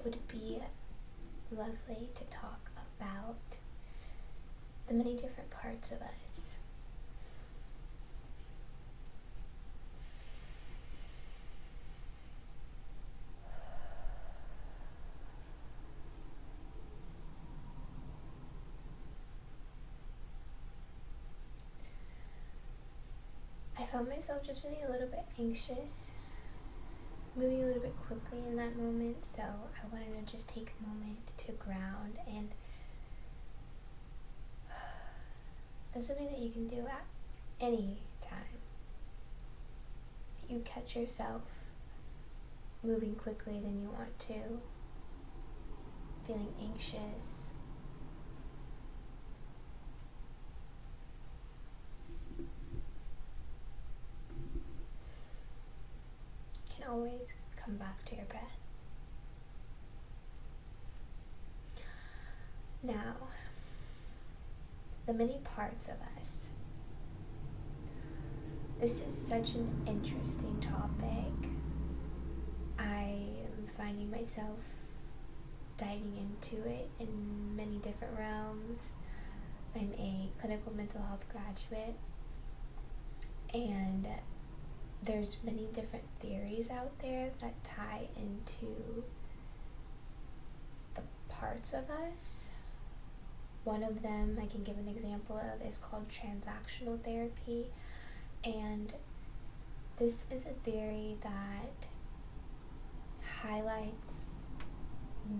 would be lovely to talk about the many different parts of us. I found myself just feeling a little bit anxious, moving a little bit quickly in that moment, so I wanted to just take a moment to ground, and that's something that you can do at any time. You catch yourself moving quickly than you want to, feeling anxious. You can always come back to your breath. Now, the many parts of us. This is such an interesting topic. I am finding myself diving into it in many different realms. I'm a clinical mental health graduate, and there's many different theories out there that tie into the parts of us. One of them I can give an example of is called transactional therapy, and this is a theory that highlights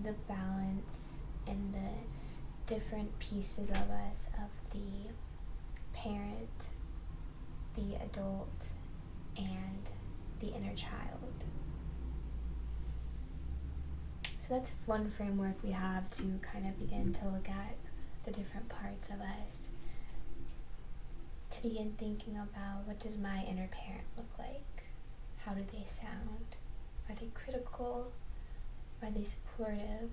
the balance and the different pieces of us, of the parent, the adult, and the inner child. So that's one framework we have to kind of begin to look at the different parts of us, to begin thinking about, what does my inner parent look like? How do they sound? Are they critical? Are they supportive?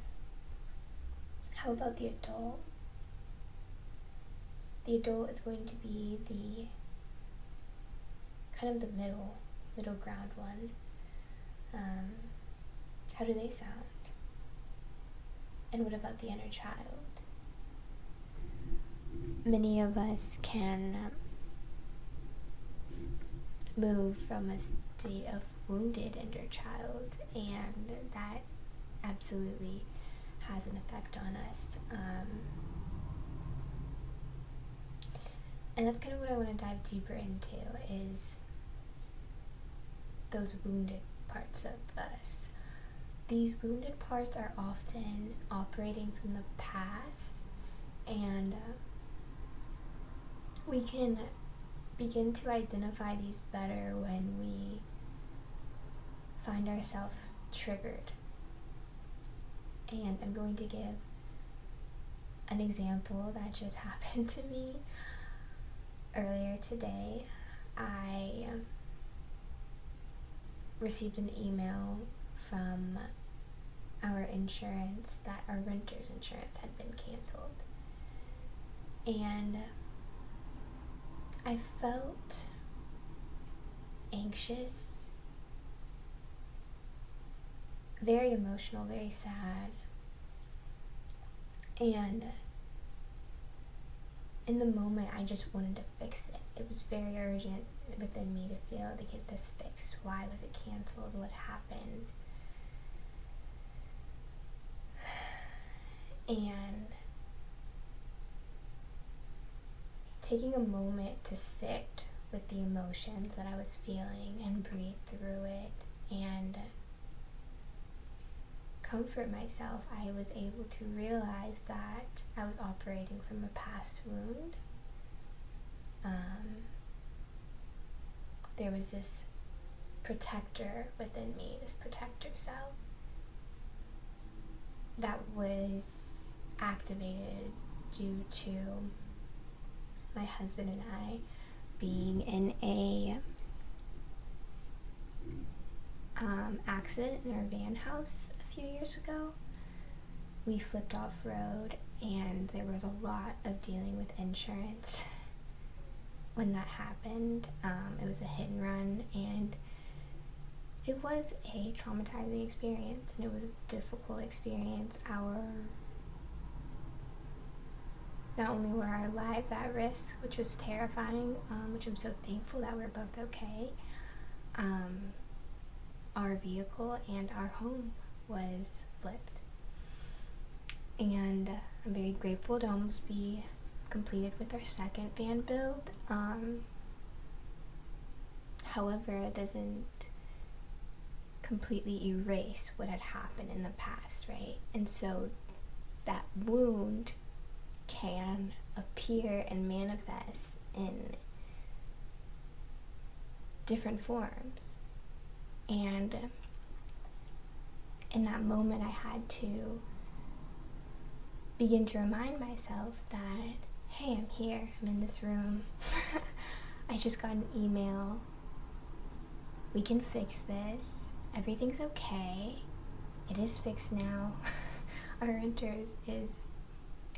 How about the adult? The adult is going to be the kind of the middle ground one. How do they sound? And what about the inner child? Many of us can move from a state of wounded inner child, and that absolutely has an effect on us. And that's kind of what I want to dive deeper into, is those wounded parts of us. These wounded parts are often operating from the past, and we can begin to identify these better when we find ourselves triggered. And I'm going to give an example that just happened to me earlier today. I received an email from our insurance that our renter's insurance had been canceled. And I felt anxious, very emotional, very sad. And in the moment, I just wanted to fix it. It was very urgent within me to feel to get this fixed. Why was it canceled? What happened? And taking a moment to sit with the emotions that I was feeling and breathe through it and comfort myself, I was able to realize that I was operating from a past wound. There was this protector within me, this protector cell, that was activated due to my husband and I being in a accident in our van house a few years ago. We flipped off road, and there was a lot of dealing with insurance when that happened. It was a hit and run, and it was a traumatizing experience, and it was a difficult experience. Not only were our lives at risk, which was terrifying, which I'm so thankful that we're both okay, our vehicle and our home was flipped. And I'm very grateful to almost be completed with our second van build. However, it doesn't completely erase what had happened in the past, right? And so that wound can appear and manifest in different forms. And in that moment, I had to begin to remind myself that, hey, I'm here, I'm in this room. I just got an email. We can fix this. Everything's okay. It is fixed now. Our renters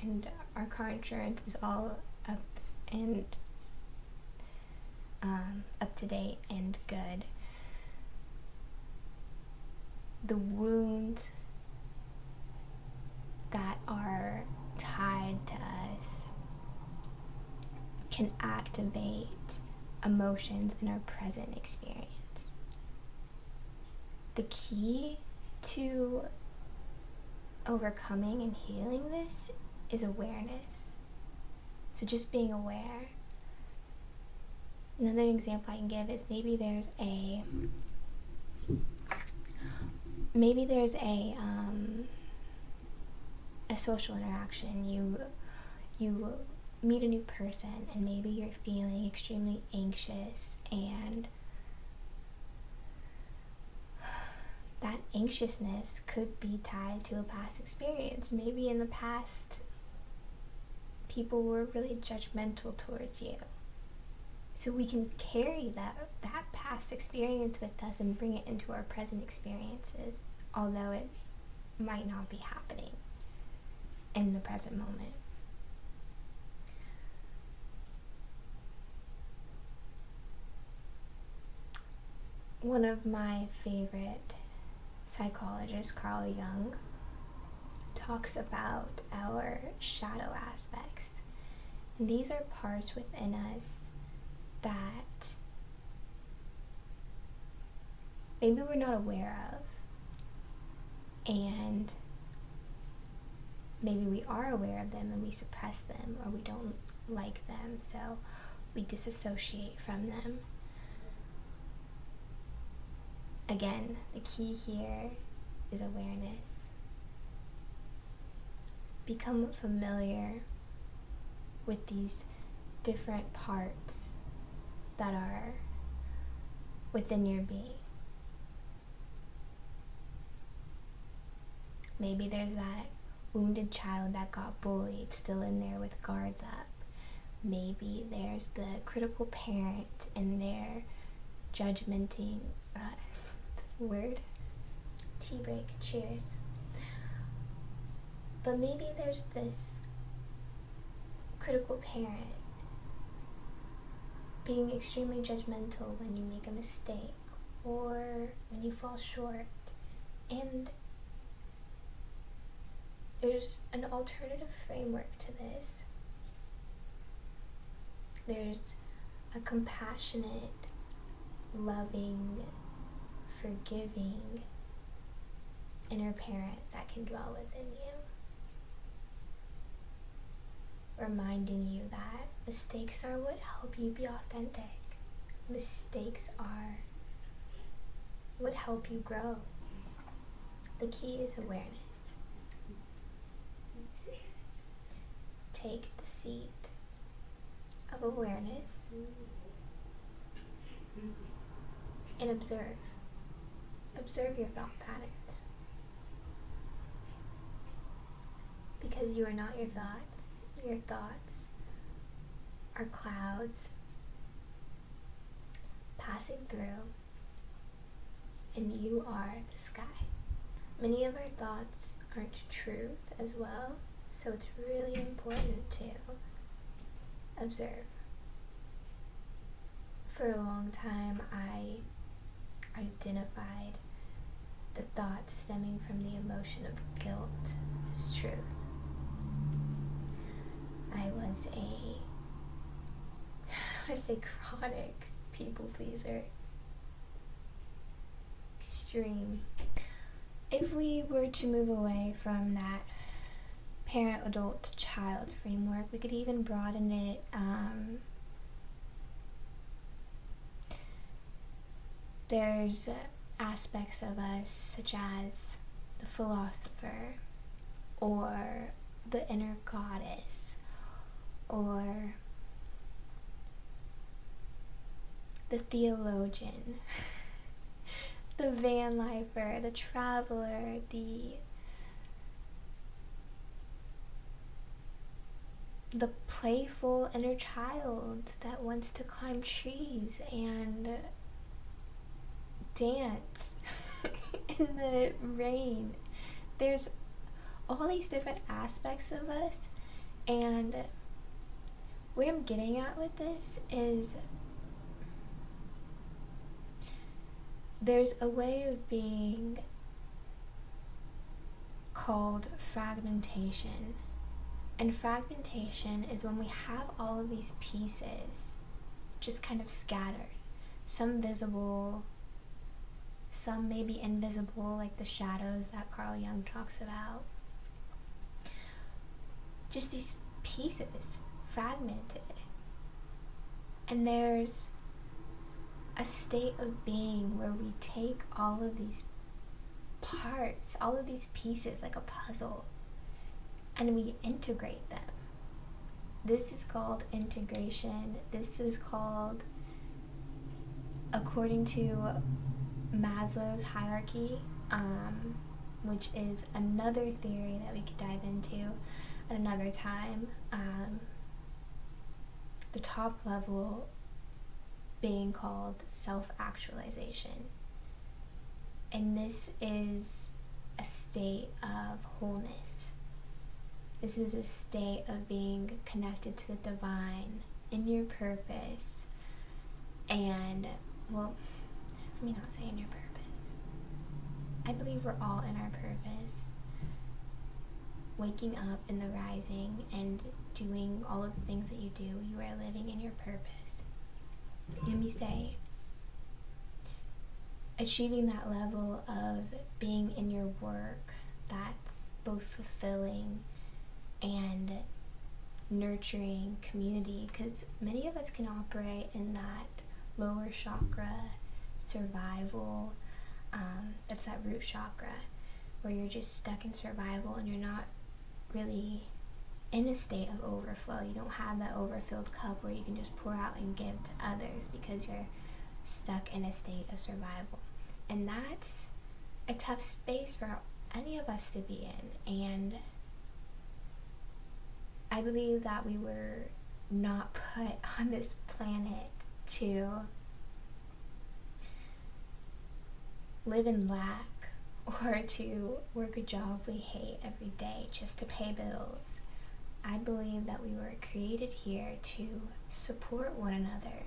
and our car insurance is all up and up to date and good. The wounds that are tied to us can activate emotions in our present experience. The key to overcoming and healing this is awareness. So just being aware. Another example I can give is maybe there's a social interaction. You meet a new person, and maybe you're feeling extremely anxious, and that anxiousness could be tied to a past experience. Maybe in the past people were really judgmental towards you. So we can carry that past experience with us and bring it into our present experiences, although it might not be happening in the present moment. One of my favorite psychologists, Carl Jung, talks about our shadow aspects. And these are parts within us that maybe we're not aware of, and maybe we are aware of them and we suppress them, or we don't like them, so we disassociate from them. Again, the key here is awareness. Become familiar with these different parts that are within your being. Maybe there's that wounded child that got bullied still in there with guards up. Maybe there's the critical parent and their judgmenting word. Tea break, cheers. But maybe there's this critical parent being extremely judgmental when you make a mistake or when you fall short. And there's an alternative framework to this. There's a compassionate, loving, forgiving inner parent that can dwell within you, reminding you that mistakes are what help you be authentic. Mistakes are what help you grow. The key is awareness. Take the seat of awareness and observe. Observe your thought patterns. Because you are not your thoughts. Your thoughts are clouds passing through, and you are the sky. Many of our thoughts aren't truth as well, so it's really important to observe. For a long time, I identified the thoughts stemming from the emotion of guilt as truth. I was a chronic people pleaser. Extreme. If we were to move away from that parent, adult, child framework, we could even broaden it. There's aspects of us such as the philosopher, or the inner goddess, or the theologian, the van lifer, the traveler, the playful inner child that wants to climb trees and dance in the rain. There's all these different aspects of us, and where I'm getting at with this is there's a way of being called fragmentation. And fragmentation is when we have all of these pieces just kind of scattered. Some visible, some maybe invisible, like the shadows that Carl Jung talks about. Just these pieces, fragmented. And there's a state of being where we take all of these parts, all of these pieces like a puzzle, and we integrate them. This is called integration. This is called, according to Maslow's hierarchy, which is another theory that we could dive into at another time. The top level being called self-actualization. And this is a state of wholeness. This is a state of being connected to the divine in your purpose. And, well, let me not say in your purpose. I believe we're all in our purpose. Waking up in the rising and doing all of the things that you do, you are living in your purpose. Let me say, achieving that level of being in your work that's both fulfilling and nurturing community, because many of us can operate in that lower chakra, survival, that's that root chakra, where you're just stuck in survival and you're not really in a state of overflow. You don't have that overfilled cup where you can just pour out and give to others because you're stuck in a state of survival. And that's a tough space for any of us to be in. And I believe that we were not put on this planet to live in lack or to work a job we hate every day just to pay bills. I believe that we were created here to support one another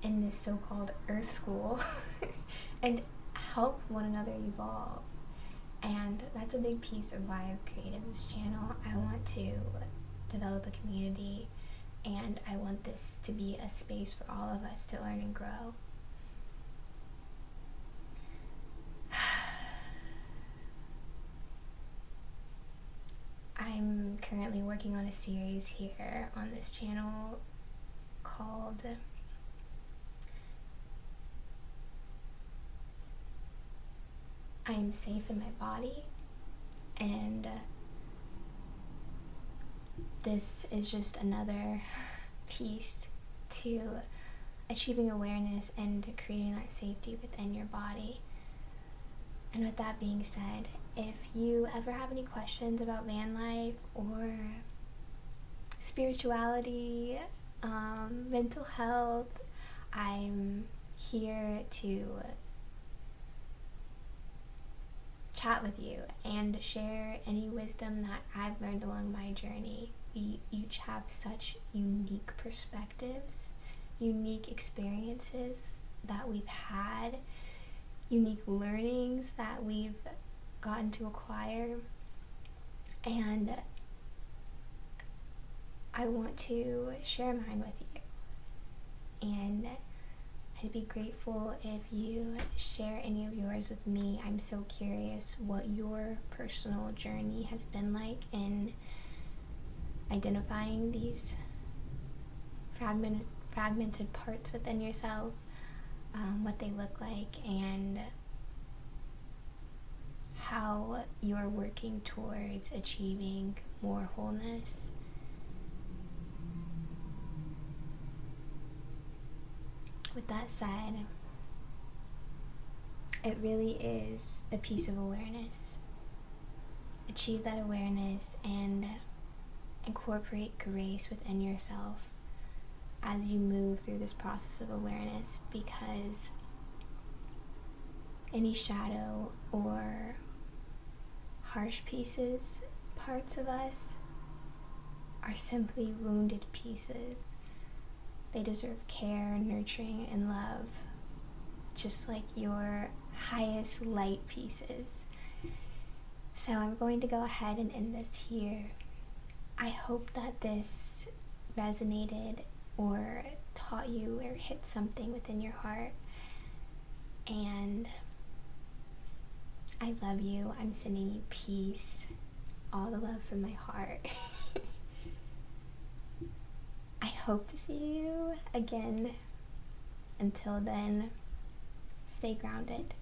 in this so-called Earth School and help one another evolve. And that's a big piece of why I've created this channel. I want to develop a community, and I want this to be a space for all of us to learn and grow. I'm currently working on a series here on this channel called I Am Safe in My Body, and this is just another piece to achieving awareness and to creating that safety within your body. And with that being said, if you ever have any questions about van life or spirituality, mental health, I'm here to chat with you and share any wisdom that I've learned along my journey. We each have such unique perspectives, unique experiences that we've had, unique learnings that we've gotten to acquire, and I want to share mine with you. And I'd be grateful if you share any of yours with me. I'm so curious what your personal journey has been like in identifying these fragmented parts within yourself, what they look like, and how you're working towards achieving more wholeness. With that said, it really is a piece of awareness. Achieve that awareness and incorporate grace within yourself as you move through this process of awareness, because any shadow or harsh parts of us, are simply wounded pieces. They deserve care, nurturing, and love, just like your highest light pieces. So I'm going to go ahead and end this here. I hope that this resonated or taught you or hit something within your heart. And I love you. I'm sending you peace, all the love from my heart. I hope to see you again. Until then, stay grounded.